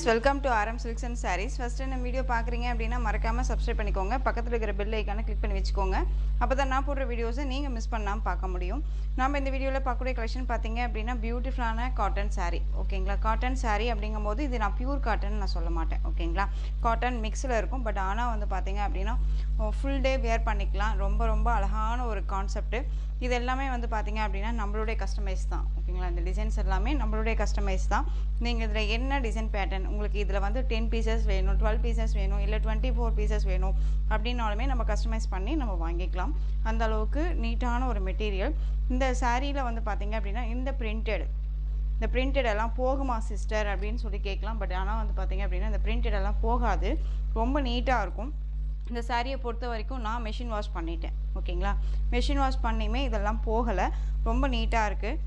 Welcome to RM Silks and Sarees. First இந்த video பார்க்குறீங்க அப்படின்னா மறக்காமல் சப்ஸ்கிரைப் பண்ணிக்கோங்க. பக்கத்தில் இருக்கிற பெல் ஐக்கானை கிளிக் பண்ணி வச்சுக்கோங்க. அப்போ தான் நான் போடுற வீடியோஸை நீங்கள் மிஸ் பண்ணாமல் பார்க்க முடியும். நம்ம இந்த வீடியோவில் பார்க்கக்கூடிய கலெக்ஷன் பார்த்தீங்க அப்படின்னா பியூட்டிஃபுல்லான காட்டன் saree. ஓகேங்களா, காட்டன் saree அப்படிங்கும்போது இது நான் பியூர் காட்டன் நான் சொல்ல மாட்டேன். ஓகேங்களா, காட்டன் மிக்ஸில் இருக்கும். பட் ஆனால் வந்து பார்த்தீங்க அப்படின்னா ஃபுல் டே வேர் பண்ணிக்கலாம். ரொம்ப ரொம்ப அழகான ஒரு கான்செப்ட்டு. இது எல்லாமே வந்து பார்த்தீங்க அப்படின்னா நம்மளுடைய கஸ்டமைஸ் தான். ஓகேங்களா, இந்த டிசைன்ஸ் எல்லாமே நம்மளுடைய கஸ்டமைஸ் தான். நீங்கள் இதில் என்ன டிசைன் பேட்டர்ன் உங்களுக்கு இதில் வந்து 10 பீசஸ் வேணும், 12 பீசஸ் வேணும், இல்லை 24 பீசஸ் வேணும் அப்படின்னாலுமே நம்ம கஸ்டமைஸ் பண்ணி நம்ம வாங்கிக்கலாம். அந்த அளவுக்கு நீட்டான ஒரு மெட்டீரியல். இந்த சாரியில் வந்து பார்த்தீங்க அப்படின்னா இந்த பிரிண்டட் எல்லாம் போகுமா சிஸ்டர் அப்படின்னு சொல்லி கேட்கலாம். பட் ஆனால் வந்து பார்த்தீங்க அப்படின்னா இந்த பிரிண்டட் எல்லாம் போகாது, ரொம்ப நீட்டாக இருக்கும். இந்த சாரியை பொறுத்த வரைக்கும் நான் மெஷின் வாஷ் பண்ணிட்டேன். ஓகேங்களா, மெஷின் வாஷ் பண்ணியுமே இதெல்லாம் போகலை, ரொம்ப நீட்டாக இருக்குது.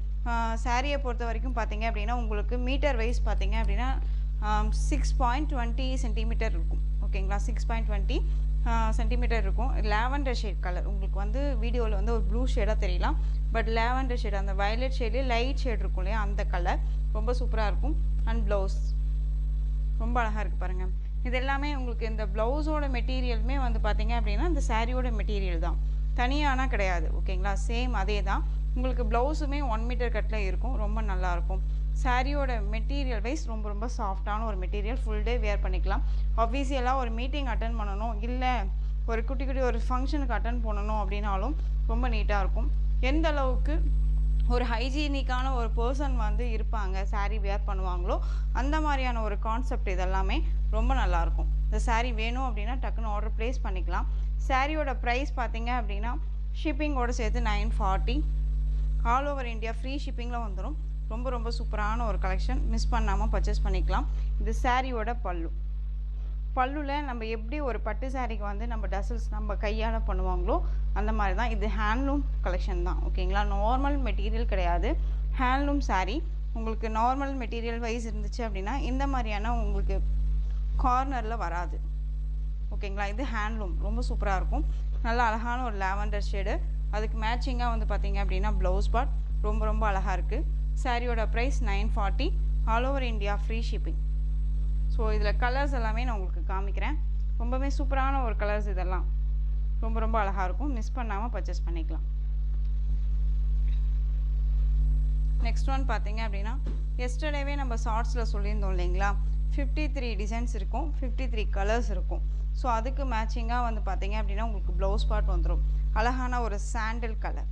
சாரியை பொறுத்த வரைக்கும் பார்த்தீங்க அப்படின்னா உங்களுக்கு மீட்டர் வைஸ் பார்த்தீங்க அப்படின்னா 6.20 சென்டிமீட்டர் இருக்கும். ஓகேங்களா, 6.20 சென்டிமீட்டர் இருக்கும். லாவெண்டர் ஷேட் கலர் உங்களுக்கு வந்து வீடியோவில் வந்து ஒரு ப்ளூ ஷேடாக தெரியலாம். பட் லாவெண்டர் ஷேட் அந்த வயலட் ஷேட்லேயே லைட் ஷேட் இருக்கும் இல்லையா, அந்த கலர் ரொம்ப சூப்பராக இருக்கும். அண்ட் ப்ளவுஸ் ரொம்ப அழகாக இருக்குது பாருங்கள். இது எல்லாமே உங்களுக்கு இந்த ப்ளவுஸோட மெட்டீரியலுமே வந்து பார்த்தீங்க அப்படின்னா இந்த சாரியோட மெட்டீரியல் தான், தனியானா கிடையாது. ஓகேங்களா, சேம் அதே தான். உங்களுக்கு ப்ளவுஸுமே 1 மீட்டர் கட்டில் இருக்கும், ரொம்ப நல்லாயிருக்கும். சாரியோட மெட்டீரியல் வைஸ் ரொம்ப ரொம்ப சாஃப்டான ஒரு மெட்டீரியல். ஃபுல் டே வேர் பண்ணிக்கலாம். ஆஃபீஸியலாக ஒரு மீட்டிங் அட்டன் பண்ணணும், இல்லை ஒரு குட்டி குட்டி ஒரு ஃபங்க்ஷனுக்கு அட்டன் பண்ணணும் அப்படின்னாலும் ரொம்ப நீட்டாக இருக்கும். எந்த அளவுக்கு ஒரு ஹைஜீனிக்கான ஒரு பர்சன் வந்து இருப்பாங்க, சாரீ வேர் பண்ணுவாங்களோ அந்த மாதிரியான ஒரு கான்செப்ட் இதெல்லாமே ரொம்ப நல்லாயிருக்கும். இந்த சாரீ வேணும் அப்படின்னா டக்குன்னு ஆர்டர் ப்ளேஸ் பண்ணிக்கலாம். சாரியோட ப்ரைஸ் பார்த்தீங்க அப்படின்னா ஷிப்பிங்கோடு சேர்த்து 940, ஆல் ஓவர் இந்தியா ஃப்ரீ ஷிப்பிங்கில் வந்துடும். ரொம்ப ரொம்ப சூப்பரான ஒரு கலெக்ஷன், மிஸ் பண்ணாமல் பர்ச்சேஸ் பண்ணிக்கலாம். இது சாரியோட பல்லுவில் நம்ம எப்படி ஒரு பட்டு சாரிக்கு வந்து நம்ம டசல்ஸ் நம்ம கையால் பண்ணுவாங்களோ அந்த மாதிரி தான் இது. ஹேண்ட்லூம் கலெக்ஷன் தான். ஓகேங்களா, நார்மல் மெட்டீரியல் கிடையாது, ஹேண்ட்லூம் சாரீ. உங்களுக்கு நார்மல் மெட்டீரியல் வைஸ் இருந்துச்சு அப்படின்னா இந்த மாதிரியான உங்களுக்கு கார்னரில் வராது. ஓகேங்களா, இது ஹேண்ட்லூம் ரொம்ப சூப்பராக இருக்கும். நல்லா அழகான ஒரு லாவெண்டர் ஷேடு, அதுக்கு மேட்சிங்காக வந்து பார்த்தீங்க அப்படின்னா ப்ளவுஸ் பார்ட் ரொம்ப ரொம்ப அழகாக இருக்குது. சாரியோட price 940, all over India free shipping. So இதில் கலர்ஸ் எல்லாமே நான் உங்களுக்கு காமிக்கிறேன். ரொம்பவே சூப்பரான ஒரு கலர்ஸ், இதெல்லாம் ரொம்ப ரொம்ப அழகாக இருக்கும். மிஸ் பண்ணாமல் பர்ச்சேஸ் பண்ணிக்கலாம். நெக்ஸ்ட் ஒன் பார்த்தீங்க அப்படின்னா எஸ்டர்டேவே நம்ம ஷார்ட்ஸில் சொல்லியிருந்தோம் இல்லைங்களா, 53 டிசைன்ஸ் இருக்கும், 53 கலர்ஸ் இருக்கும். ஸோ அதுக்கு மேட்சிங்காக வந்து பார்த்தீங்க அப்படின்னா உங்களுக்கு ப்ளவுஸ் பார்ட் வந்துடும். அழகான ஒரு சாண்டில் கலர்,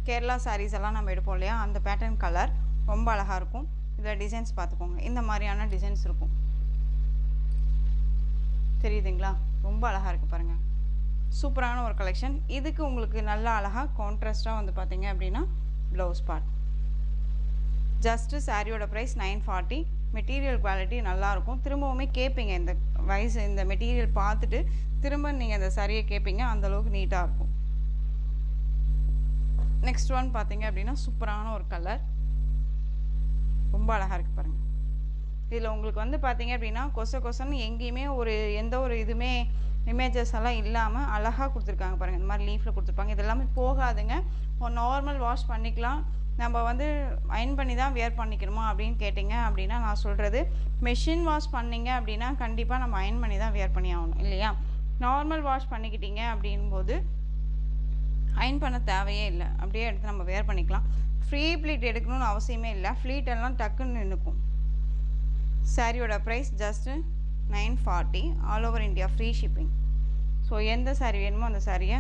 கேரளா சாரீஸ் எல்லாம் நம்ம எடுப்போம் இல்லையா, அந்த பேட்டர்ன் கலர் ரொம்ப அழகாக இருக்கும். இதில் டிசைன்ஸ் பார்த்துக்கோங்க, இந்த மாதிரியான டிசைன்ஸ் இருக்கும். தெரியுதுங்களா, ரொம்ப அழகாக இருக்குது பாருங்கள். சூப்பரான ஒரு கலெக்ஷன். இதுக்கு உங்களுக்கு நல்லா அழகாக கான்ட்ராஸ்ட்டாக வந்து பார்த்தீங்க அப்படின்னா ப்ளவுஸ் பார்ட். ஜஸ்ட்டு சாரியோட ப்ரைஸ் 940. மெட்டீரியல் குவாலிட்டி நல்லாயிருக்கும். திரும்பவுமே கேட்பீங்க, இந்த வயசு இந்த மெட்டீரியல் பார்த்துட்டு திரும்ப நீங்கள் இந்த சாரியை கேட்பீங்க, அந்தளவுக்கு நீட்டாக இருக்கும். நெக்ஸ்ட் ஒன் பார்த்தீங்க அப்படின்னா சூப்பரான ஒரு கலர், ரொம்ப அழகாக இருக்குது பாருங்கள். இதில் உங்களுக்கு வந்து பார்த்தீங்க அப்படின்னா கொசன்னு எங்கேயுமே ஒரு எந்த ஒரு இதுவுமே இமேஜஸ் எல்லாம் இல்லாமல் அழகாக கொடுத்துருக்காங்க பாருங்கள். இந்த மாதிரி லீஃபில் கொடுத்துருப்பாங்க. இது எல்லாமே போகாதுங்க, ஒரு நார்மல் வாஷ் பண்ணிக்கலாம். நம்ம வந்து அயன் பண்ணி தான் வேர் பண்ணிக்கணுமா அப்படின்னு கேட்டிங்க அப்படின்னா நான் சொல்கிறது, மெஷின் வாஷ் பண்ணிங்க அப்படின்னா கண்டிப்பாக நம்ம அயன் பண்ணி தான் வேர் பண்ணி ஆகணும் இல்லையா. நார்மல் வாஷ் பண்ணிக்கிட்டீங்க அப்படின்போது அயன் பண்ண தேவையே இல்லை, அப்படியே எடுத்து நம்ம வேர் பண்ணிக்கலாம். ஃப்ரீ ப்ளீட் எடுக்கணும்னு அவசியமே இல்லை, ஃப்ளீட் எல்லாம் டக்குன்னு நின்றுக்கும். சாரியோட price just 940, all over India free shipping. So எந்த சாரீ வேணுமோ அந்த சாரியை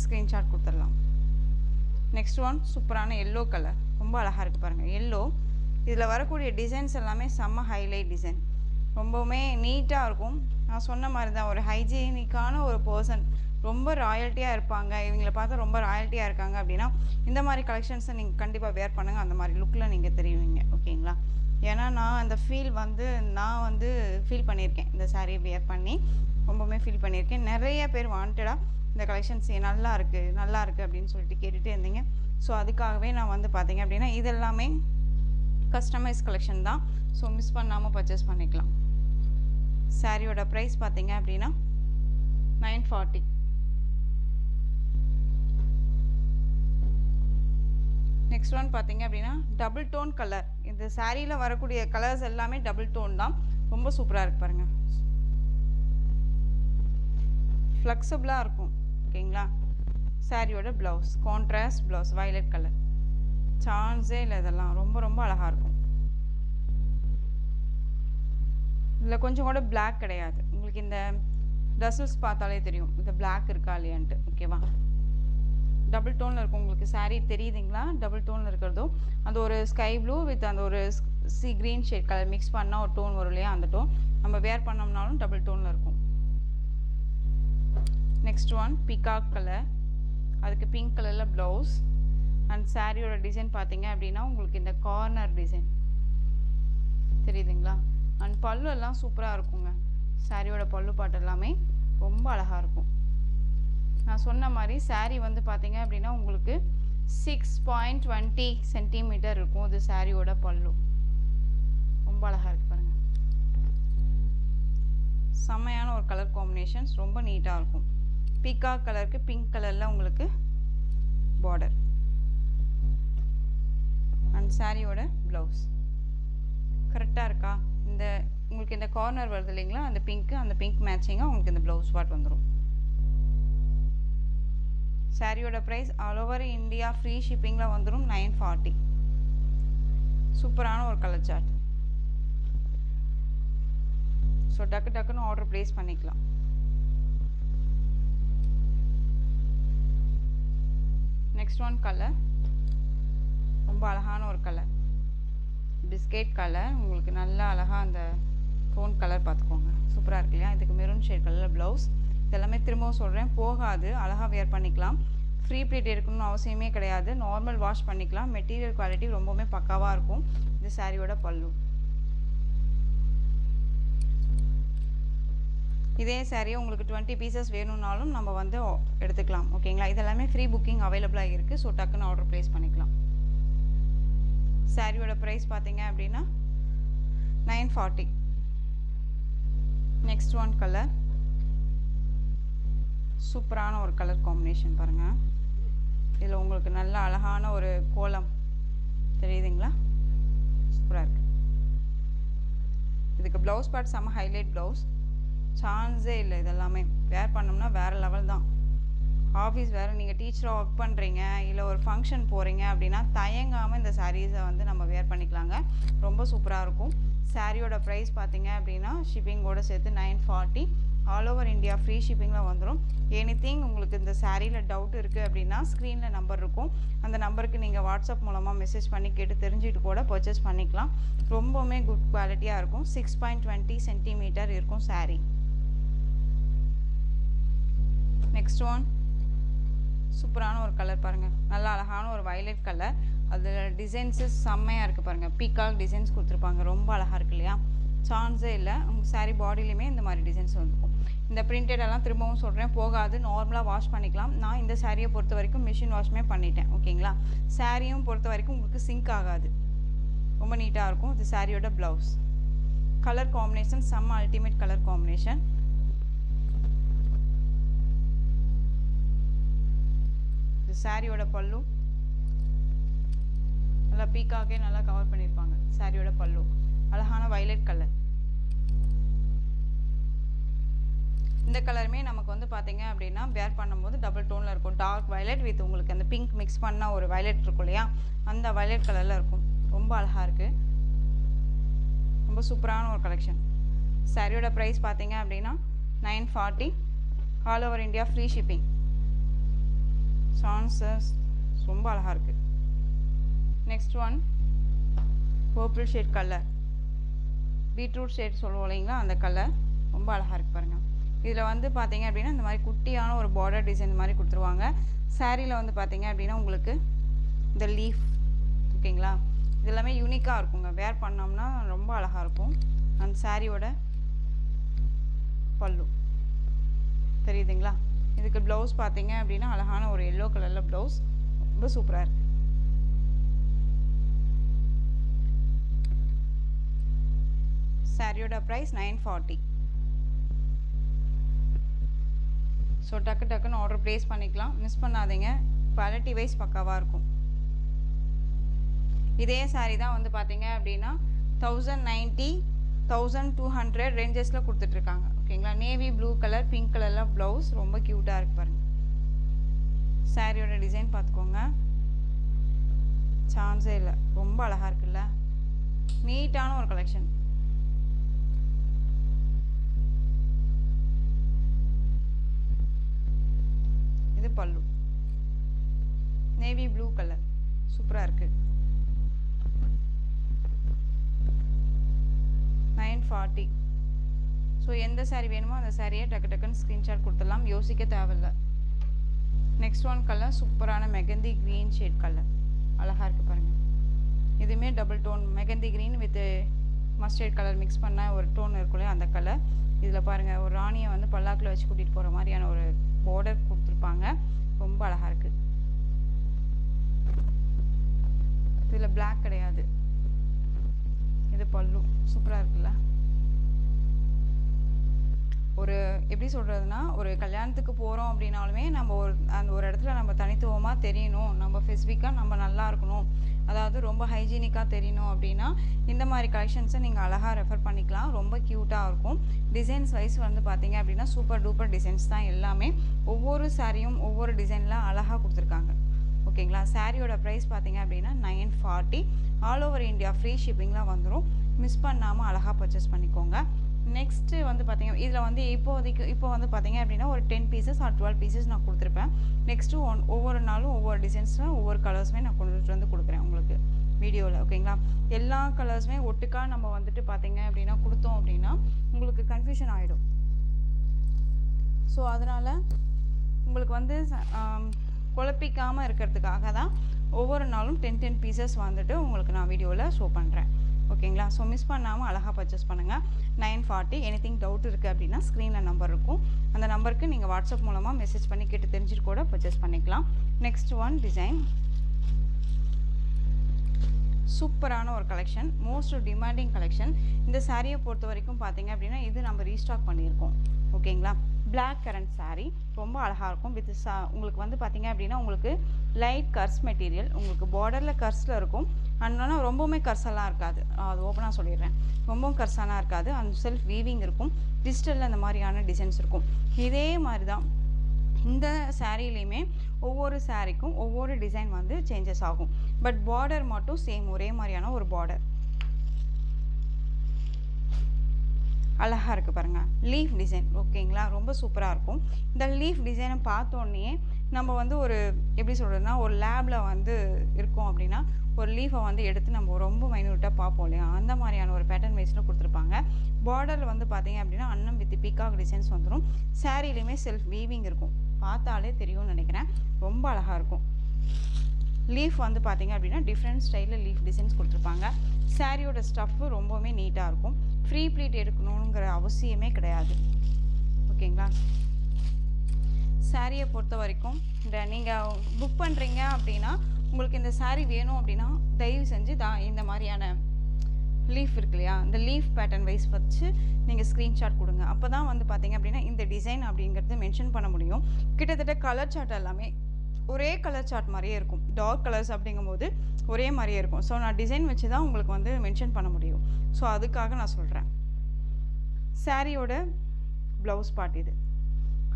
ஸ்க்ரீன்ஷாட் கொடுத்துடலாம். நெக்ஸ்ட் ஒன் சூப்பரான எல்லோ கலர், ரொம்ப அழகாக இருக்குது பாருங்கள். எல்லோ இதில் வரக்கூடிய டிசைன்ஸ் எல்லாமே செம்ம ஹைலைட் டிசைன், ரொம்பவுமே நீட்டாக இருக்கும். நான் சொன்ன மாதிரி தான், ஒரு ஹைஜீனிக்கான ஒரு பர்சன், ரொம்ப ராயல்ட்டியாக இருப்பாங்க, இவங்கள பார்த்தா ரொம்ப ராயல்ட்டியாக இருக்காங்க அப்படின்னா இந்த மாதிரி கலெக்ஷன்ஸை நீங்கள் கண்டிப்பாக வேர் பண்ணுங்கள். அந்த மாதிரி லுக்கில் நீங்கள் தெரியுவீங்க. ஓகேங்களா, ஏன்னா நான் அந்த நான் வந்து ஃபீல் பண்ணியிருக்கேன், இந்த சாரியை வேர் பண்ணி ரொம்பவுமே ஃபீல் பண்ணியிருக்கேன். நிறைய பேர் வாண்டடாக இந்த கலெக்ஷன்ஸ் நல்லா இருக்குது அப்படின்னு சொல்லிட்டு கேட்டுகிட்டே இருந்தீங்க. ஸோ அதுக்காகவே நான் வந்து பார்த்தீங்க அப்படின்னா இதெல்லாமே கஸ்டமைஸ் கலெக்ஷன் தான். ஸோ மிஸ் பண்ணாமல் பர்ச்சேஸ் பண்ணிக்கலாம். சாரியோட ப்ரைஸ் பார்த்தீங்க அப்படின்னா 940. நெக்ஸ்ட் ஒன் பார்த்தீங்க அப்படின்னா டபுள் டோன் கலர். இந்த சாரியில் வரக்கூடிய கலர்ஸ் எல்லாமே டபுள் டோன் தான். ரொம்ப சூப்பராக இருக்குது பாருங்கள். ஃப்ளெக்சிபிளாக இருக்கும். ஓகேங்களா? சாரியோட blouse contrast blouse violet colour. சான்ஸே இல்லை, இதெல்லாம் ரொம்ப ரொம்ப அழகாக இருக்கும். இதில் கொஞ்சம் கூட பிளாக் கிடையாது. உங்களுக்கு இந்த டசல்ஸ் பார்த்தாலே தெரியும் இது பிளாக் இருக்கா இல்லையான்ட்டு. ஓகேவா? டபுள் டோனில் இருக்கும். உங்களுக்கு சாரீ தெரியுதுங்களா? டபுள் டோனில் இருக்கிறதும் அந்த ஒரு ஸ்கை ப்ளூ வித் அந்த ஒரு C green shade colour mix பண்ணால் ஒரு டோன் வரும் இல்லையா? அந்த டோன் நம்ம வேர் பண்ணோம்னாலும் டபுள் டோனில் இருக்கும். நெக்ஸ்ட் ஒன் பீகாக் கலர், அதுக்கு பிங்க் கலரில் ப்ளவுஸ் அண்ட் சாரியோட டிசைன் பார்த்தீங்க அப்படின்னா உங்களுக்கு இந்த கார்னர் டிசைன் தெரியுதுங்களா? அண்ட் பல்லு எல்லாம் சூப்பராக இருக்குங்க. சாரியோட பல்லு பாட்டு எல்லாமே ரொம்ப அழகாக இருக்கும். நான் சொன்ன மாதிரி சாரீ வந்து பார்த்தீங்க அப்படின்னா உங்களுக்கு 6.20 சென்டிமீட்டர் இருக்கும். இது சாரியோட பல்லு. ரொம்ப அழகாக இருக்குது பாருங்கள். செம்மையான ஒரு கலர் காம்பினேஷன்ஸ், ரொம்ப நீட்டாக இருக்கும். பீகாக் கலருக்கு பிங்க் கலரில் உங்களுக்கு பார்டர் அண்ட் சாரியோட ப்ளவுஸ் கரெக்டாக இருக்கா? இந்த உங்களுக்கு இந்த கார்னர் வருது இல்லைங்களா? அந்த பிங்க் மேட்சிங்காக உங்களுக்கு இந்த ப்ளவுஸ் பார்ட் வந்துடும். சாரியோட price all over India free ஷிப்பிங்கில் வந்துடும் 940. சூப்பரான ஒரு கலர் சார்ட். ஸோ டக்குன்னு ஆர்டர் ப்ளேஸ் பண்ணிக்கலாம். நெக்ஸ்ட் ஒன் கலர் ரொம்ப அழகான ஒரு கலர், பிஸ்கெட் கலர். உங்களுக்கு நல்லா அழகாக அந்த டோன் கலர் பார்த்துக்கோங்க, சூப்பராக இருக்கு இல்லையா? இதுக்கு மெரூன் ஷேட் கலரில் ப்ளவுஸ். இதெல்லாமே திரும்பவும் சொல்கிறேன், போகாது, அழகாக வேர் பண்ணிக்கலாம். ஃப்ரீ ப்ளீட் இருக்கணும்னு அவசியமே கிடையாது, நார்மல் வாஷ் பண்ணிக்கலாம். மெட்டீரியல் குவாலிட்டி ரொம்பவுமே பக்காவாக இருக்கும். இது சாரியோட பல்லு. இதே சாரியை உங்களுக்கு 20 பீசஸ் வேணும்னாலும் நம்ம வந்து எடுத்துக்கலாம். ஓகேங்களா? இதெல்லாமே ஃப்ரீ புக்கிங் அவைலபிளாக இருக்குது. ஸோ டக்குன்னு ஆர்டர் ப்ளேஸ் பண்ணிக்கலாம். சாரியோட ப்ரைஸ் பார்த்தீங்க அப்படின்னா 940. நெக்ஸ்ட் ஒன் கலர், சூப்பரான ஒரு கலர் காம்பினேஷன் பாருங்கள். இதில் உங்களுக்கு நல்ல அழகான ஒரு கோலம் தெரியுதுங்களா? சூப்பராக இருக்குது. இதுக்கு ப்ளவுஸ் பார்ட் செம்ம ஹைலைட் ப்ளவுஸ், சான்ஸே இல்லை. இதெல்லாமே வேர் பண்ணோம்னா வேறு லெவல் தான். ஆஃபீஸ் வேறு, நீங்கள் டீச்சராக ஒர்க் பண்ணுறீங்க, இல்லை ஒரு ஃபங்க்ஷன் போகிறீங்க அப்படின்னா தயங்காமல் இந்த சாரீஸை வந்து நம்ம வேர் பண்ணிக்கலாங்க. ரொம்ப சூப்பராக இருக்கும். சாரியோட ப்ரைஸ் பார்த்தீங்க அப்படின்னா ஷிப்பிங்கோடு சேர்த்து 940. ஆல் ஓவர் இந்தியா ஃப்ரீ ஷிப்பிங்கில் வந்துடும். எனிதிங் உங்களுக்கு இந்த சாரியில் டவுட் இருக்குது அப்படின்னா ஸ்க்ரீனில் நம்பர் இருக்கும், அந்த நம்பருக்கு நீங்கள் வாட்ஸ்அப் மூலமாக மெசேஜ் பண்ணி கேட்டு தெரிஞ்சுட்டு கூட பர்ச்சேஸ் பண்ணிக்கலாம். ரொம்பவுமே குட் குவாலிட்டியாக இருக்கும். 6.20 சென்டிமீட்டர் இருக்கும் சாரீ. நெக்ஸ்ட் ஒன் சூப்பரான ஒரு கலர் பாருங்கள், நல்லா அழகான ஒரு வயலட் கலர். அதில் டிசைன்ஸு செம்மையாக இருக்குது பாருங்கள். பீகாக் டிசைன்ஸ் கொடுத்துருப்பாங்க, ரொம்ப அழகாக இருக்குது இல்லையா? சான்ஸே இல்லை. உங்கள் சாரீ பாடியிலையுமே இந்த மாதிரி டிசைன்ஸ் வந்துருக்கும். இந்த பிரிண்டடெல்லாம் திரும்பவும் சொல்கிறேன், போகாது, நார்மலாக வாஷ் பண்ணிக்கலாம். நான் இந்த சாரியை பொறுத்த வரைக்கும் மிஷின் வாஷ்மே பண்ணிட்டேன். ஓகேங்களா? சாரியும் பொறுத்த வரைக்கும் உங்களுக்கு சிங்க் ஆகாது, ரொம்ப நீட்டாக இருக்கும். இது சாரியோட ப்ளவுஸ். கலர் காம்பினேஷன் செம்ம அல்டிமேட் கலர் காம்பினேஷன். இது சாரியோட பல்லு, நல்லா பீக்காக்கே நல்லா கவர் பண்ணியிருப்பாங்க. சாரியோட பல்லு அழகான வயலட் கலர். இந்த கலருமே நமக்கு வந்து பார்த்தீங்க அப்படின்னா வேர் பண்ணும்போது டபுள் டோனில் இருக்கும். டார்க் வயலட் வித் உங்களுக்கு அந்த பிங்க் மிக்ஸ் பண்ண ஒரு வயலட் இருக்கும் இல்லையா? அந்த வயலட் கலரில் இருக்கும். ரொம்ப அழகாக இருக்குது, ரொம்ப சூப்பரான ஒரு கலெக்ஷன். சாரியோட ப்ரைஸ் பார்த்தீங்க அப்படின்னா 940. All over India free shipping. Chances ரொம்ப அழகாக இருக்குது. Next one purple shade colour, beetroot shade சொல்லுவோம் இல்லைங்களா? அந்த கலர் ரொம்ப அழகாக இருக்குது பாருங்கள். இதில் வந்து பார்த்தீங்க அப்படின்னா இந்த மாதிரி குட்டியான ஒரு பார்டர் டிசைன் மாதிரி கொடுத்துருவாங்க. சாரியில் வந்து பார்த்தீங்க அப்படின்னா உங்களுக்கு இந்த லீஃப், ஓகேங்களா? இது எல்லாமே யூனிக்காக இருக்குங்க, வேர் பண்ணோம்னா ரொம்ப அழகாக இருக்கும். அந்த சாரியோட பல்லு தெரியுதுங்களா? இதுக்கு ப்ளவுஸ் பார்த்தீங்க அப்படின்னா அழகான ஒரு எல்லோ கலரில் ப்ளவுஸ், ரொம்ப சூப்பராக இருக்குது. சாரியோட ப்ரைஸ் 940. ஸோ டக்குன்னு ஆர்டர் ப்ளேஸ் பண்ணிக்கலாம், மிஸ் பண்ணாதீங்க. குவாலிட்டி வைஸ் பக்காவாக இருக்கும். இதே சாரீ தான் வந்து பார்த்தீங்க அப்படின்னா 1090 1200 ரேஞ்சஸில் கொடுத்துட்ருக்காங்க. ஓகேங்களா, நேவி ப்ளூ கலர் பிங்க் கலரில் ப்ளவுஸ் ரொம்ப க்யூட்டாக இருக்கு பாருங்கள். சாரியோட டிசைன் பார்த்துக்கோங்க, சான்ஸே இல்லை, ரொம்ப அழகாக இருக்குல்ல, நீட்டான ஒரு கலெக்ஷன். இது பல்லு, நேவி ப்ளூ கலர் சூப்பராக இருக்கு. 940. ஸோ எந்த சாரீ வேணுமோ அந்த சாரியை டக்கு டக்குன்னு ஸ்க்ரீன்ஷாட் கொடுத்துடலாம், யோசிக்க தேவையில்லை. நெக்ஸ்ட் ஒன் கலர் சூப்பரான மெகந்தி க்ரீன் ஷேட் கலர், அழகாக இருக்குது பாருங்கள். இதுவுமே double tone mehndi green with mustard colour mix பண்ண ஒரு டோன் இருக்குல்லையே அந்த கலர். இதில் பாருங்கள், ஒரு ராணியை வந்து பல்லாக்கில் வச்சு கூட்டிகிட்டு போகிற மாதிரியான ஒரு பார்டர் கொடுத்துருப்பாங்க, ரொம்ப அழகாக இருக்குது. இதில் பிளாக் கிடையாது, இது பல்லு சூப்பராக இருக்குல்ல. ஒரு எப்படி சொல்கிறதுனா, ஒரு கல்யாணத்துக்கு போகிறோம் அப்படின்னாலுமே நம்ம அந்த ஒரு இடத்துல நம்ம தனித்துவமாக தெரியணும், நம்ம ஸ்பெசிஃபிக்காக நம்ம நல்லா இருக்கணும், அதாவது ரொம்ப ஹைஜீனிக்காக தெரியணும் அப்படின்னா இந்த மாதிரி கலெக்ஷன்ஸை நீங்கள் அழகாக ரெஃபர் பண்ணிக்கலாம், ரொம்ப க்யூட்டாக இருக்கும். டிசைன்ஸ் வைஸ் வந்து பார்த்தீங்க அப்படின்னா சூப்பர் டூப்பர் டிசைன்ஸ் தான் எல்லாமே. ஒவ்வொரு சாரியும் ஒவ்வொரு டிசைனில் அழகாக கொடுத்துருக்காங்க. ஓகேங்களா, சாரியோட ப்ரைஸ் பார்த்தீங்க அப்படின்னா 940. ஆல் ஓவர் இந்தியா ஃப்ரீ ஷிப்பிங்கில் வந்துடும், மிஸ் பண்ணாமல் அழகாக பர்ச்சேஸ் பண்ணிக்கோங்க. நெக்ஸ்ட்டு வந்து பார்த்தீங்க, இதில் வந்து இப்போ வந்து பார்த்தீங்க அப்படின்னா ஒரு 10 பீசஸ் ஆர் 12 பீசஸ் நான் கொடுத்துருப்பேன். நெக்ஸ்ட்டு ஒவ்வொரு நாளும் ஒவ்வொரு டிசைன்ஸில் ஒவ்வொரு கலர்ஸுமே நான் கொண்டுட்டு வந்து கொடுக்குறேன் உங்களுக்கு வீடியோவில். ஓகேங்களா, எல்லா கலர்ஸுமே ஒட்டுக்காக நம்ம வந்துட்டு பார்த்தீங்க அப்படின்னா கொடுத்தோம் அப்படின்னா உங்களுக்கு கன்ஃபியூஷன் ஆகிடும். ஸோ அதனால் உங்களுக்கு வந்து குழப்பிக்காமல் இருக்கிறதுக்காக தான் ஒவ்வொரு நாளும் 10 பீசஸ் வந்துட்டு உங்களுக்கு நான் வீடியோவில் ஷோ பண்ணுறேன். ஓகேங்களா, ஸோ மிஸ் பண்ணாமல் அழகாக பர்ச்சேஸ் பண்ணுங்கள். 940. எனிதிங் டவுட் இருக்குது அப்படின்னா ஸ்க்ரீனில் நம்பர் இருக்கும், அந்த நம்பருக்கு நீங்கள் வாட்ஸ்அப் மூலமாக மெசேஜ் பண்ணி கேட்டு தெரிஞ்சுட்டு கூட பர்ச்சேஸ் பண்ணிக்கலாம். நெக்ஸ்ட் ஒன் டிசைன் சூப்பரான ஒரு கலெக்ஷன், மோஸ்ட் டிமாண்டிங் கலெக்ஷன். இந்த சாரியை பொறுத்த வரைக்கும் பார்த்தீங்க அப்படின்னா இது நம்ம ரீஸ்டாக் பண்ணியிருக்கோம். ஓகேங்களா, பிளாக் கரண்ட் சாரீ ரொம்ப அழகாக இருக்கும். வித் உங்களுக்கு வந்து பார்த்தீங்க அப்படின்னா உங்களுக்கு லைட் கர்ஸ் மெட்டீரியல், உங்களுக்கு பார்டரில் கர்ஸில் இருக்கும். அதனால ரொம்பவுமே கர்ஸெல்லாம் இருக்காது, அது ஓப்பனாக சொல்லிடுறேன், ரொம்பவும் கர்ஸாலாம் இருக்காது. அந்த செல்ஃப் வீவிங் இருக்கும், டிஜிட்டலில் அந்த மாதிரியான டிசைன்ஸ் இருக்கும். இதே மாதிரி தான் இந்த சாரீலையுமே ஒவ்வொரு சாரீக்கும் ஒவ்வொரு டிசைன் வந்து சேஞ்சஸ் ஆகும், பட் பார்டர் மட்டும் சேம் ஒரே மாதிரியான ஒரு பார்டர். அழகாக இருக்குது பாருங்கள், லீஃப் டிசைன். ஓகேங்களா, ரொம்ப சூப்பராக இருக்கும். இந்த லீஃப் டிசைனை பார்த்தோன்னே நம்ம வந்து ஒரு எப்படி சொல்கிறதுனா, ஒரு லேபில் வந்து இருக்கோம் அப்படின்னா ஒரு லீஃபை வந்து எடுத்து நம்ம ரொம்ப மைன்யூட்டாக பார்ப்போம் இல்லையா, அந்த மாதிரியான ஒரு பேட்டர்ன் வைஸில் கொடுத்துருப்பாங்க. பார்டரில் வந்து பார்த்தீங்க அப்படின்னா அன்னம் வித் பீகாக் டிசைன்ஸ் வந்துடும். சாரீலையுமே செல்ஃப் வீவிங் இருக்கும், பார்த்தாலே தெரியும்னு நினைக்கிறேன், ரொம்ப அழகாக இருக்கும். லீஃப் வந்து பார்த்தீங்க அப்படின்னா டிஃப்ரெண்ட் ஸ்டைலில் லீஃப் டிசைன்ஸ் கொடுத்துருப்பாங்க. சாரியோட ஸ்டஃப்பு ரொம்பவுமே நீட்டாக இருக்கும், ஃப்ரீ ப்ளீட் எடுக்கணுங்கிற அவசியமே கிடையாது. ஓகேங்களா, சாரியை பொறுத்த வரைக்கும் இந்த நீங்கள் புக் பண்ணுறீங்க அப்படின்னா உங்களுக்கு இந்த சாரீ வேணும் அப்படின்னா தயவு செஞ்சு இந்த மாதிரியான லீஃப் இருக்கு இல்லையா, இந்த லீஃப் பேட்டர்ன் வைஸ் வச்சு நீங்கள் ஸ்க்ரீன்ஷாட் கொடுங்க. அப்போ தான் வந்து பார்த்தீங்க அப்படின்னா இந்த டிசைன் அப்படிங்கிறது மென்ஷன் பண்ண முடியும். கிட்டத்தட்ட கலர் சார்ட் எல்லாமே ஒரே கலர் சார்ட் மாதிரியே இருக்கும், டார்க் கலர்ஸ் அப்படிங்கும்போது ஒரே மாதிரியே இருக்கும். ஸோ நான் டிசைன் வச்சு தான் உங்களுக்கு வந்து மென்ஷன் பண்ண முடியும். ஸோ அதுக்காக நான் சொல்கிறேன். சாரியோட ப்ளவுஸ் பார்ட் இது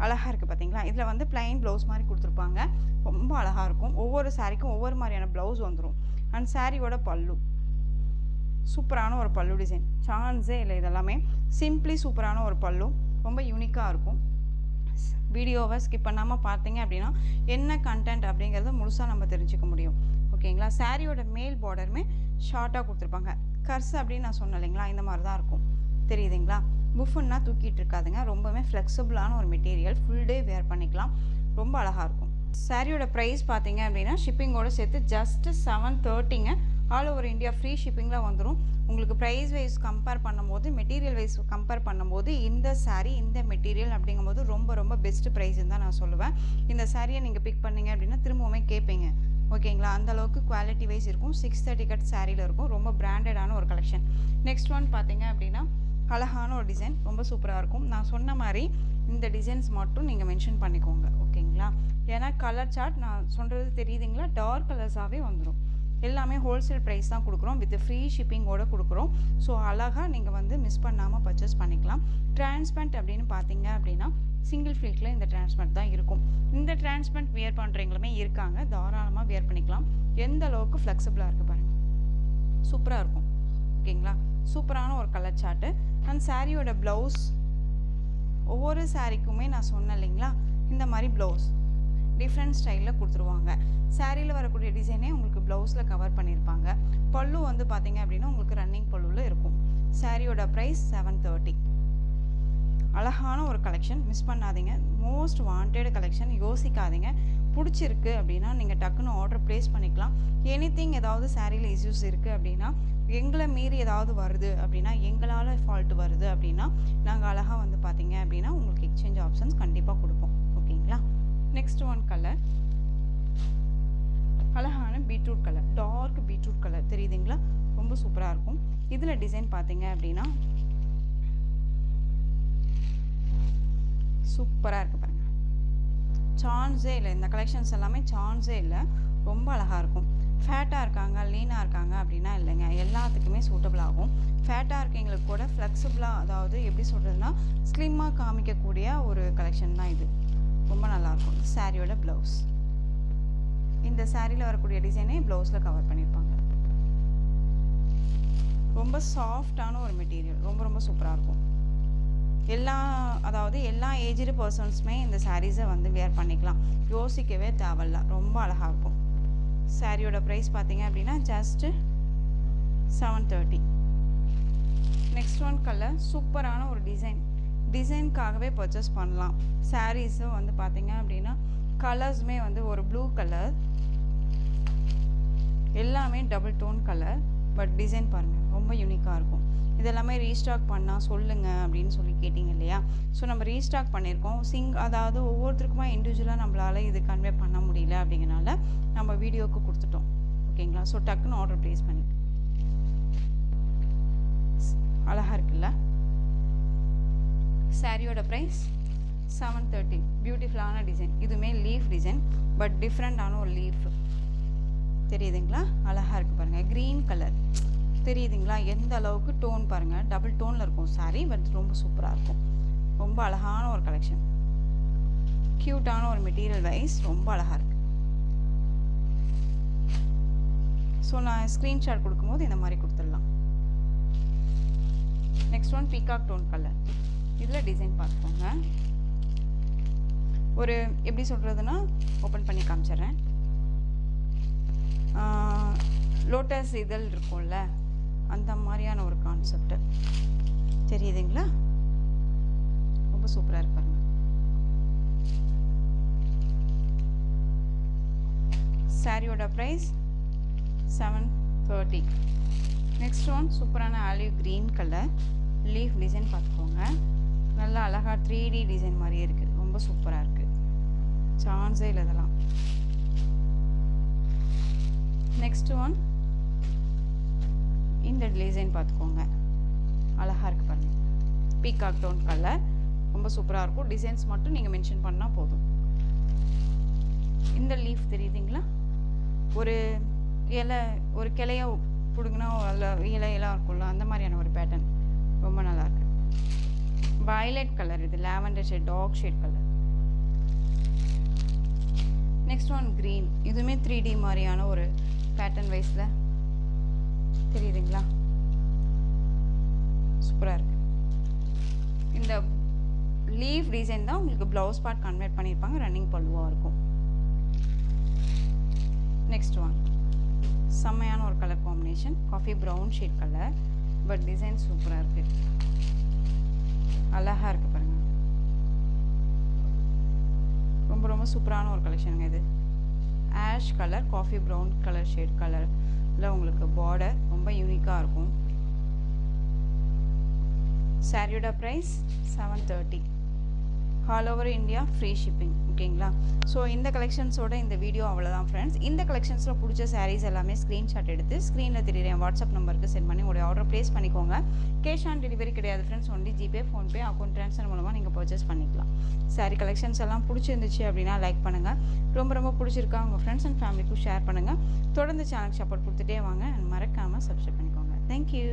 அழகாக இருக்குது பார்த்தீங்களா, இதில் வந்து பிளைன் ப்ளவுஸ் மாதிரி கொடுத்துருப்பாங்க, ரொம்ப அழகாக இருக்கும். ஒவ்வொரு சாரிக்கும் ஒவ்வொரு மாதிரியான ப்ளவுஸ் வந்துடும். அண்ட் சாரியோட பல்லு சூப்பரான ஒரு பல்லு டிசைன், சான்ஸே இல்லை, இதெல்லாமே சிம்பிளி சூப்பரான ஒரு பல்லு, ரொம்ப யூனிக்காக இருக்கும். வீடியோவை ஸ்கிப் பண்ணாமல் பார்த்தீங்க அப்படின்னா என்ன கண்டென்ட் அப்படிங்கிறத முழுசாக நம்ம தெரிஞ்சுக்க முடியும். ஓகேங்களா, சாரியோட மேல் பார்டருமே ஷார்ட்டாக கொடுத்துருப்பாங்க. கர்ஸ் அப்படின்னு நான் சொன்னேன் இல்லைங்களா, இந்த மாதிரி தான் இருக்கும், தெரியுதுங்களா. புஃபுன்னா தூக்கிட்டு இருக்காதுங்க, ரொம்பவே ஃப்ளெக்சிபிளான ஒரு மெட்டீரியல், ஃபுல் டே வேர் பண்ணிக்கலாம், ரொம்ப அழகாக இருக்கும். சாரியோட ப்ரைஸ் பார்த்தீங்க அப்படின்னா ஷிப்பிங்கோடு சேர்த்து ஜஸ்ட்டு 730ங்க. ஆல் ஓவர் இந்தியா ஃப்ரீ ஷிப்பிங்கில் வந்துடும். உங்களுக்கு ப்ரைஸ் வைஸ் கம்பேர் பண்ணும்போது, மெட்டீரியல் வைஸ் கம்பேர் பண்ணும்போது இந்த சாரீ இந்த மெட்டீரியல் அப்படிங்கும்போது ரொம்ப ரொம்ப பெஸ்ட்டு ப்ரைஸ்ன்னு தான் நான் சொல்லுவேன். இந்த சாரியை நீங்கள் பிக் பண்ணிங்க அப்படின்னா திரும்பவுமே கேட்பீங்க. ஓகேங்களா, அந்தளவுக்கு குவாலிட்டி வைஸ் இருக்கும். 630 கட் சாரியில் இருக்கும், ரொம்ப பிராண்டடான ஒரு கலெக்ஷன். நெக்ஸ்ட் ஒன் பார்த்தீங்க அப்படின்னா அழகான ஒரு டிசைன், ரொம்ப சூப்பராக இருக்கும். நான் சொன்ன மாதிரி இந்த டிசைன்ஸ் மட்டும் நீங்கள் மென்ஷன் பண்ணிக்கோங்க. ஓகேங்களா, ஏன்னா கலர் சார்ட் நான் சொல்கிறது தெரியுதுங்களா, டார்க் கலர்ஸாகவே வந்துடும். எல்லாமே ஹோல்சேல் ப்ரைஸ் தான் கொடுக்குறோம், வித் ஃப்ரீ ஷிப்பிங்கோடு கொடுக்குறோம். ஸோ அழகாக நீங்கள் வந்து மிஸ் பண்ணாமல் பர்ச்சேஸ் பண்ணிக்கலாம். டிரான்ஸ்பரண்ட் அப்படின்னு பார்த்தீங்க அப்படின்னா சிங்கிள் ஃபில்கில் இந்த டிரான்ஸ்பரண்ட் தான் இருக்கும். இந்த டிரான்ஸ்பரண்ட் வியர் பண்ணுறவங்களுமே இருக்காங்க, தாராளமாக வியர் பண்ணிக்கலாம். எந்த அளவுக்கு ஃப்ளெக்சிபிளாக இருக்குது பாருங்கள், சூப்பராக இருக்கும். ஓகேங்களா, சூப்பரான ஒரு கலர் சார்ட்டு. அண்ட் சாரியோட ப்ளவுஸ், ஒவ்வொரு சாரீக்குமே நான் சொன்னேன் இல்லைங்களா, இந்த மாதிரி ப்ளவுஸ் டிஃப்ரெண்ட் ஸ்டைலில் கொடுத்துருவாங்க. சாரியில் வரக்கூடிய டிசைனே உங்களுக்கு ப்ளவுஸில் கவர் பண்ணியிருப்பாங்க. பல்லு வந்து பார்த்தீங்க அப்படின்னா உங்களுக்கு ரன்னிங் பல்லுவில் இருக்கும். சாரியோட ப்ரைஸ் 730. அழகான ஒரு கலெக்ஷன், மிஸ் பண்ணாதீங்க. மோஸ்ட் வாண்டட் கலெக்ஷன், யோசிக்காதீங்க. பிடிச்சிருக்கு அப்படின்னா நீங்கள் டக்குன்னு ஆர்டர் ப்ளேஸ் பண்ணிக்கலாம். எனிதிங் ஏதாவது சாரியில் இஷ்யூஸ் இருக்குது அப்படின்னா, எங்களை மீறி ஏதாவது வருது அப்படின்னா, எங்களால் ஃபால்ட் வருது அப்படின்னா, நாங்கள் அழகாக வந்து பார்த்தீங்க அப்படின்னா உங்களுக்கு எக்ஸ்சேஞ்ச் ஆப்ஷன்ஸ் கண்டிப்பாக கொடுப்போம். ஓகேங்களா. நெக்ஸ்ட் ஒன் கலர், அழகான beetroot colour, dark beetroot colour தெரியுதுங்களா, ரொம்ப சூப்பராக இருக்கும். இதில் டிசைன் பார்த்தீங்க அப்படின்னா சூப்பராக இருக்குது பாருங்கள், சான்ஸே இல்லை. இந்த கலெக்ஷன்ஸ் எல்லாமே சான்ஸே இல்லை, ரொம்ப அழகாக இருக்கும். ஃபேட்டாக இருக்காங்க, லீனாக இருக்காங்க அப்படின்னா இல்லைங்க, எல்லாத்துக்குமே சூட்டபிள் ஆகும். ஃபேட்டாக இருக்கவங்களுக்கு கூட ஃப்ளெக்சிபிளாக, அதாவது எப்படி சொல்கிறதுனா ஸ்லிம்மாக காமிக்கக்கூடிய ஒரு கலெக்ஷன் தான் இது, ரொம்ப நல்லாயிருக்கும். சாரியோட ப்ளவுஸ், இந்த சாரியில் வரக்கூடிய டிசைனே ப்ளவுஸில் கவர் பண்ணியிருப்பாங்க. ரொம்ப சாஃப்டான ஒரு மெட்டீரியல், ரொம்ப ரொம்ப சூப்பராக இருக்கும். எல்லா ஏஜ்டு பர்சன்ஸுமே இந்த சாரீஸை வந்து வியர் பண்ணிக்கலாம், யோசிக்கவே தேவையில்ல, ரொம்ப அழகாக இருக்கும். சாரியோட ப்ரைஸ் பார்த்தீங்க அப்படின்னா ஜஸ்ட்டு 730. நெக்ஸ்ட் ஒன் கலர், சூப்பரான ஒரு டிசைனுக்காகவே பர்ச்சேஸ் பண்ணலாம். சாரீஸும் வந்து பார்த்தீங்க அப்படின்னா கலர்ஸுமே வந்து ஒரு ப்ளூ கலர், எல்லாமே double tone colour, but design பாருங்கள் ரொம்ப யூனிக்காக இருக்கும். இதெல்லாமே ரீஸ்டாக் பண்ணால் சொல்லுங்கள் அப்படின்னு சொல்லி கேட்டிங்க இல்லையா. ஸோ நம்ம ரீஸ்டாக் பண்ணியிருக்கோம். அதாவது ஒவ்வொருத்தருக்குமா இண்டிவிஜுவலாக நம்மளால் இது கன்வே பண்ண முடியல அப்படிங்கிறனால நம்ம வீடியோவுக்கு கொடுத்துட்டோம். ஓகேங்களா. ஸோ டக்குன்னு ஆர்டர் ப்ளேஸ் பண்ணி, அழகாக இருக்குல்ல. சாரியோட ப்ரைஸ் 730. பியூட்டிஃபுல்லான டிசைன், இதுவுமே லீஃப் டிசைன், பட் டிஃப்ரெண்ட்டான ஒரு லீஃப் தெரியுதுங்களா, அழகாக இருக்குது பாருங்கள். க்ரீன் கலர் தெரியுதுங்களா, எந்த அளவுக்கு டோன் பாருங்கள், டபுள் டோனில் இருக்கும் சாரீ, பட் ரொம்ப சூப்பராக இருக்கும். ரொம்ப அழகான ஒரு கலெக்ஷன், க்யூட்டான ஒரு மெட்டீரியல் வைஸ் ரொம்ப அழகாக இருக்குது. ஸோ நான் ஸ்க்ரீன்ஷாட் கொடுக்கும்போது இந்த மாதிரி கொடுத்துடலாம். Next one peacock tone colour, இதில் டிசைன் பார்த்துக்கோங்க. ஒரு எப்படி சொல்கிறதுனா ஓப்பன் பண்ணி காமிச்சிட்றேன். லோட்டஸ் இதழ் இருக்கும்ல, அந்த மாதிரியான ஒரு கான்செப்ட் தெரியுதுங்களா, ரொம்ப சூப்பராக இருக்கு பாருங்க. சாரியோட ப்ரைஸ் 730. நெக்ஸ்ட் ஒன் சூப்பரான olive green colour, leaf design பார்த்துக்கோங்க. நல்லா அழகாக 3D டிசைன் மாதிரியே இருக்குது, ரொம்ப சூப்பராக இருக்குது, சான்ஸே இல்லை இதெல்லாம். நெக்ஸ்ட் ஒன் இந்த டிசைன் பார்த்துக்கோங்க, அழகாக இருக்குது பாருங்கள். பீகாக் டோன் கலர், ரொம்ப சூப்பராக இருக்கும். டிசைன்ஸ் மட்டும் நீங்கள் மென்ஷன் பண்ணால் போதும். இந்த லீஃப் தெரியுதுங்களா, ஒரு இலை, ஒரு கிளைய பிடுங்கினா இலையெல்லாம் இருக்கும்ல, அந்த மாதிரியான ஒரு பேட்டர்ன், ரொம்ப நல்லாயிருக்கு. வயலட் கலர், இது lavender shade, dark shade colour. Next one green, இதுவுமே 3D மாதிரியான ஒரு பேட்டர்ன் வைஸில் தெரியுதுங்களா, சூப்பராக இருக்குது. இந்த லீஃப் டிசைன் தான் உங்களுக்கு ப்ளவுஸ் பார்ட் கன்வெர்ட் பண்ணியிருப்பாங்க, ரன்னிங் பல்லுவாக இருக்கும். நெக்ஸ்ட் ஒன் செம்மையான ஒரு colour combination, coffee brown shade colour, but design சூப்பராக இருக்குது, அழகாக இருக்குது பாருங்கள். ரொம்ப ரொம்ப சூப்பரான ஒரு கலெக்ஷனுங்க இது. Ash colour, coffee brown colour shade கலரில் உங்களுக்கு பார்டர் ரொம்ப யூனிக்காக இருக்கும். சாரியோட price 730. All over India free shipping. ஓகேங்களா? ஸோ இந்த கலெக்ஷன்ஸோட இந்த வீடியோ அவ்வளோதான் ஃப்ரெண்ட்ஸ். இந்த கலெக்ஷன்ஸில் பிடிச்ச சாரீஸ் எல்லாமே ஸ்க்ரீன்ஷாட் எடுத்து ஸ்க்ரீனில் தெரியுற என் வாட்ஸ்அப் நம்பருக்கு சென்ட் பண்ணி உங்களுடைய ஆர்டர் ப்ளேஸ் பண்ணிக்கோங்க. கேஷ் ஆன் டெலிவரி கிடையாது friends. Only GPay, PhonePe, account transfer மூலமாக நீங்கள் பர்ச்சேஸ் பண்ணிக்கலாம். சாரீ கலெக்ஷன்ஸ் எல்லாம் பிடிச்சிருந்துச்சு அப்படின்னா லைக் பண்ணுங்கள். ரொம்ப பிடிச்சிருக்கா உங்கள் ஃப்ரெண்ட்ஸ் அண்ட் ஃபேமிலிக்கும் ஷேர் பண்ணுங்கள். தொடர்ந்து சேனலுக்கு சப்போர்ட் கொடுத்துட்டே வாங்க. அண்ட் மறக்காமல் சப்ஸ்கிரைப் பண்ணிக்கோங்க. தேங்க்யூ.